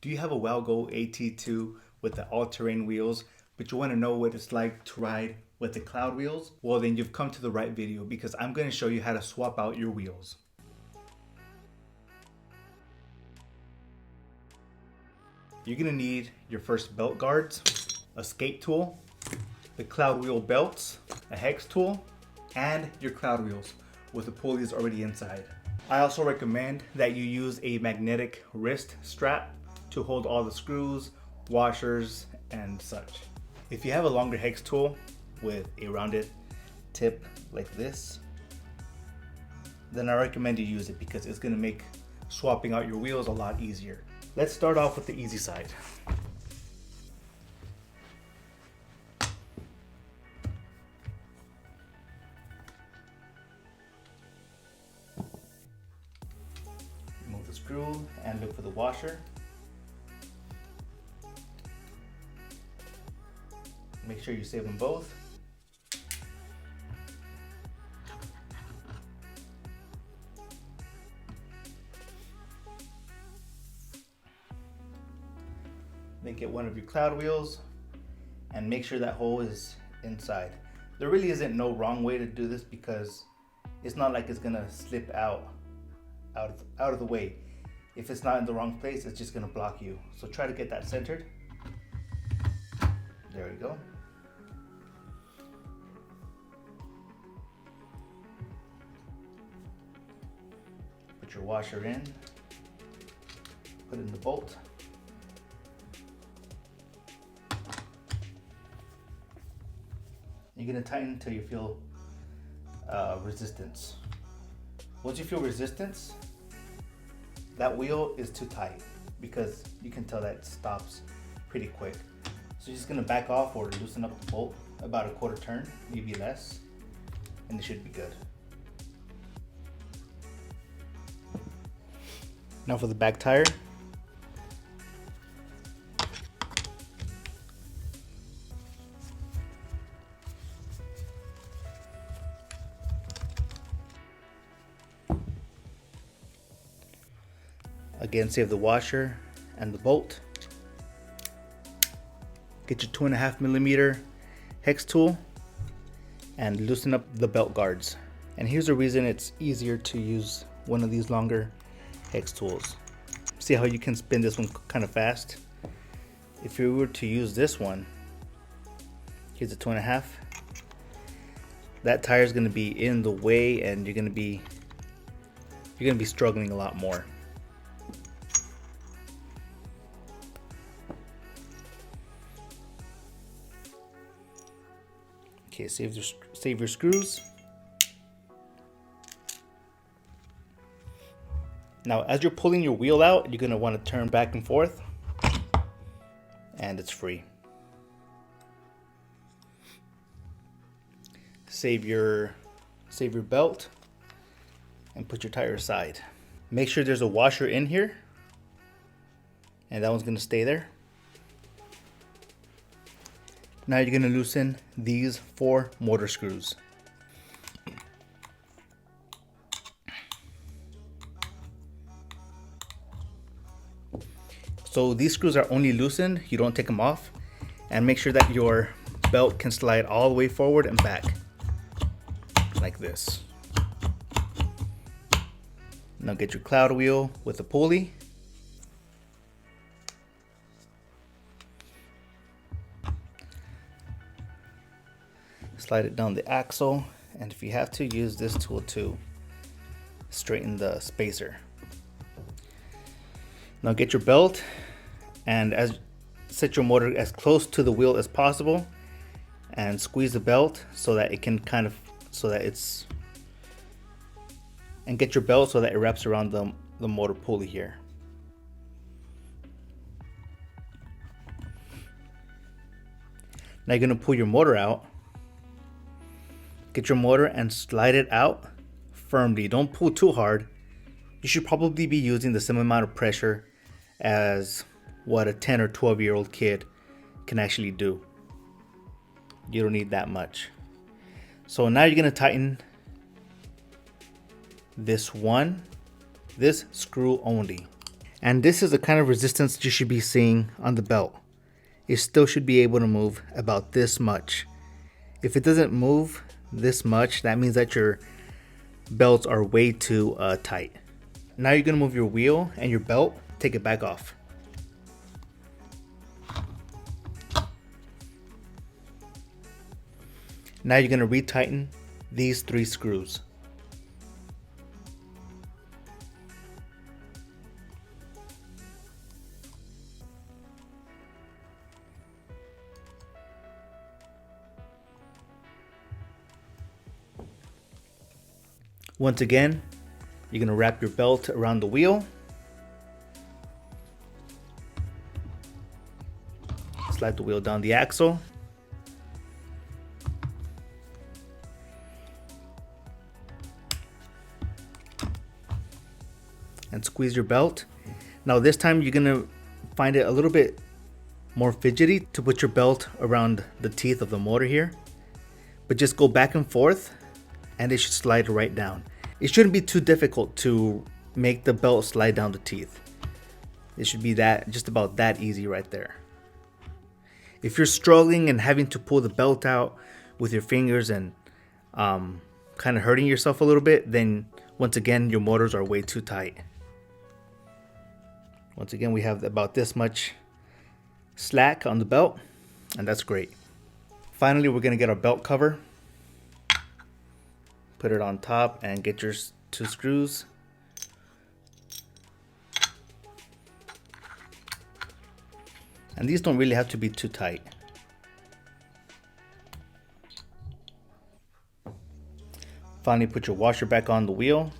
Do you have a Wowgo AT2 with the all-terrain wheels, but you want to know what it's like to ride with the cloud wheels? Well, then you've come to the right video because I'm going to show you how to swap out your wheels. You're going to need your first belt guards, a skate tool, the cloud wheel belts, a hex tool, and your cloud wheels with the pulleys already inside. I also recommend that you use a magnetic wrist strap to hold all the screws, washers, and such. If you have a longer hex tool with a rounded tip like this, then I recommend you use it because it's going to make swapping out your wheels a lot easier. Let's start off with the easy side. Remove the screw and look for the washer. Make sure you save them both. Then get one of your cloud wheels and make sure that hole is inside. There really isn't no wrong way to do this because it's not like it's gonna slip out of the way. If it's not in the wrong place, it's just gonna block you. So try to get that centered. There we go. Put your washer in, put in the bolt. You're gonna tighten until you feel resistance. Once you feel resistance, that wheel is too tight because you can tell that it stops pretty quick. So you're just gonna back off or loosen up the bolt about a quarter turn, maybe less, and it should be good. Now for the back tire. Again, save the washer and the bolt. Get your 2.5mm hex tool and loosen up the belt guards. And here's the reason it's easier to use one of these longer hex tools. See how you can spin this one kind of fast? If you were to use this one, here's a 2.5. That tire is going to be in the way, and you're going to be struggling a lot more. Okay, save your screws. Now, as you're pulling your wheel out, you're going to want to turn back and forth, and it's free. Save your belt and put your tire aside. Make sure there's a washer in here, and that one's going to stay there. Now you're going to loosen these 4 motor screws. So these screws are only loosened, you don't take them off, and make sure that your belt can slide all the way forward and back, like this. Now get your cloud wheel with a pulley. Slide it down the axle, and if you have to, use this tool to straighten the spacer. Now get your belt and set your motor as close to the wheel as possible and squeeze the belt so that it can and get your belt so that it wraps around the motor pulley here. Now you're going to pull your motor out. Get your motor and slide it out firmly. Don't pull too hard. You should probably be using the same amount of pressure as what a 10 or 12-year-old kid can actually do. You don't need that much. So now you're going to tighten this screw only. And this is the kind of resistance that you should be seeing on the belt. It still should be able to move about this much. If it doesn't move this much, that means that your belts are way too tight. Now you're gonna move your wheel and your belt, take it back off. Now you're gonna retighten these 3 screws. Once again, you're gonna wrap your belt around the wheel. Slide the wheel down the axle. And squeeze your belt. Now this time you're gonna find it a little bit more fidgety to put your belt around the teeth of the motor here. But just go back and forth and it should slide right down. It shouldn't be too difficult to make the belt slide down the teeth. It should be just about that easy right there. If you're struggling and having to pull the belt out with your fingers and kind of hurting yourself a little bit, then once again your motors are way too tight. Once again, we have about this much slack on the belt, and that's great. Finally, we're gonna get our belt cover. Put it on top and get your 2 screws. And these don't really have to be too tight. Finally, put your washer back on the wheel.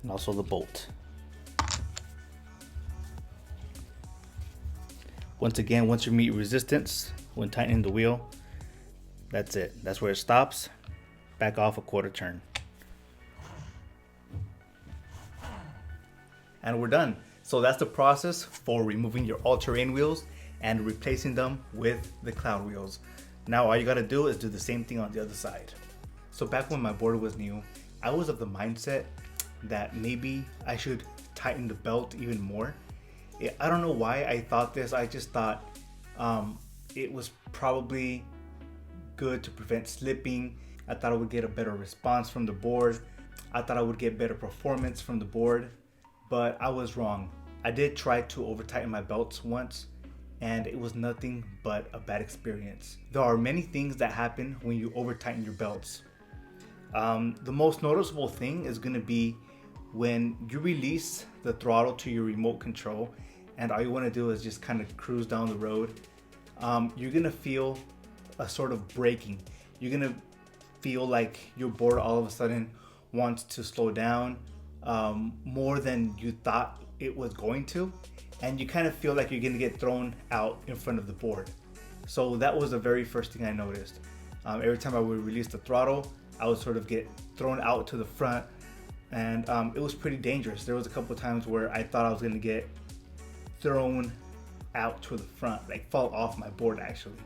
And also the bolt. Once again, once you meet resistance, when tightening the wheel, that's it. That's where it stops. Back off a 1/4 turn. And we're done. So that's the process for removing your all-terrain wheels and replacing them with the cloud wheels. Now all you gotta do is do the same thing on the other side. So back when my board was new, I was of the mindset that maybe I should tighten the belt even more. I don't know why I thought this. I just thought it was probably good to prevent slipping. I thought I would get a better response from the board. I thought I would get better performance from the board, but I was wrong. I did try to over tighten my belts once, and it was nothing but a bad experience. There are many things that happen when you over tighten your belts. The most noticeable thing is gonna be when you release the throttle to your remote control and all you wanna do is just kind of cruise down the road. You're gonna feel a sort of braking. You're gonna feel like your board all of a sudden wants to slow down more than you thought it was going to, and you kind of feel like you're gonna get thrown out in front of the board. So that was the very first thing I noticed. Every time I would release the throttle, I would sort of get thrown out to the front, and it was pretty dangerous. There was a couple of times where I thought I was gonna get thrown out to the front, like fall off my board actually.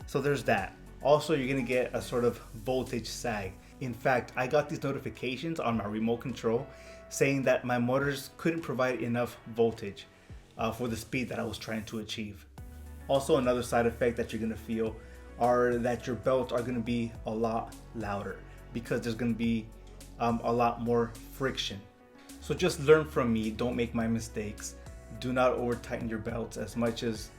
So there's that. Also, you're gonna get a sort of voltage sag. In fact, I got these notifications on my remote control saying that my motors couldn't provide enough voltage for the speed that I was trying to achieve. Also, another side effect that you're gonna feel are that your belts are gonna be a lot louder because there's gonna be a lot more friction. So just learn from me, don't make my mistakes. Do not over tighten your belts as much as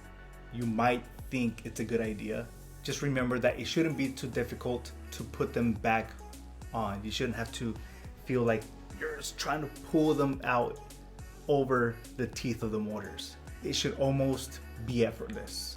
you might think it's a good idea. Just remember that it shouldn't be too difficult to put them back on. You shouldn't have to feel like you're just trying to pull them out over the teeth of the motors. It should almost be effortless.